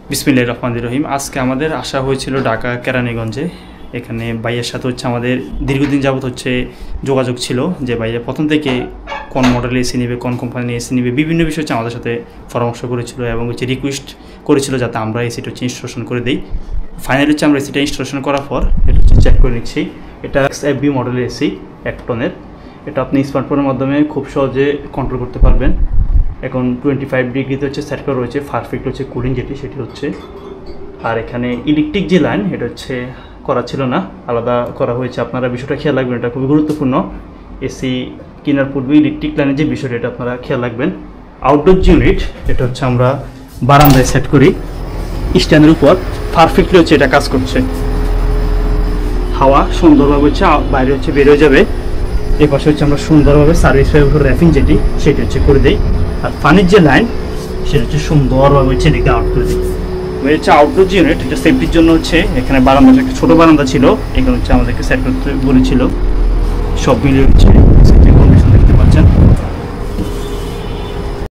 বিসমিল্লাহির রহমানির রহিম। আজকে আমাদের আসা হয়েছিল ঢাকা কেরানীগঞ্জে। এখানে ভাইয়ের সাথে আমাদের দীর্ঘদিন যাবত যোগাযোগ ছিল যে ভাইয়া প্রথম থেকে কোন মডেলের এসি নেবে, কোন কোম্পানির এসি নেবে, বিভিন্ন বিষয় আমাদের সাথে পরামর্শ করেছিল এবং রিকোয়েস্ট করেছিল যাতে আমরা এসিটা ইনস্টলেশন করে দিই। ফাইনালি আমরা এসিটা ইনস্টলেশন করার পর এটা চেক করে নিচ্ছি। এটা এফবি মডেলের এসি 1 টনের। এটা আপনি স্মার্টফোনের মাধ্যমে খুব সহজে কন্ট্রোল করতে পারবেন। এখন 25 ডিগ্রিতে সেট করা রয়েছে। পারফেক্ট কুলিং সেটি হচ্ছে। আর এখানে ইলেকট্রিক যে লাইন এটা করা ছিল না, আলাদা করা হয়েছে। আপনারা বিষয়টা খেয়াল রাখবেন, এটা খুবই গুরুত্বপূর্ণ। এসি কেনার পূর্বে ইলেকট্রিক লাইনের যে বিষয়টা এটা আপনারা খেয়াল রাখবেন। আউটডোর ইউনিট এটা আমরা বারান্দায় সেট করি স্ট্যান্ডের উপর। পারফেক্টলি এটা কাজ করছে। হাওয়া সুন্দরভাবে বাইরে বের হয়ে যাবে। এই পাশে আমরা সুন্দরভাবে সার্ভিস পাইপের র্যাপিং সেটি করে দিই। আর পানির যে লাইন সেটা সুন্দরভাবে এদিকে আউট করে দিই। আউটডোর ইউনিট এটা সেফটির জন্য এখানে বারান্দা, একটা ছোটো বারান্দা ছিল, এখানে আমাদেরকে সেট করতে বলেছিল। সব মিলিয়ে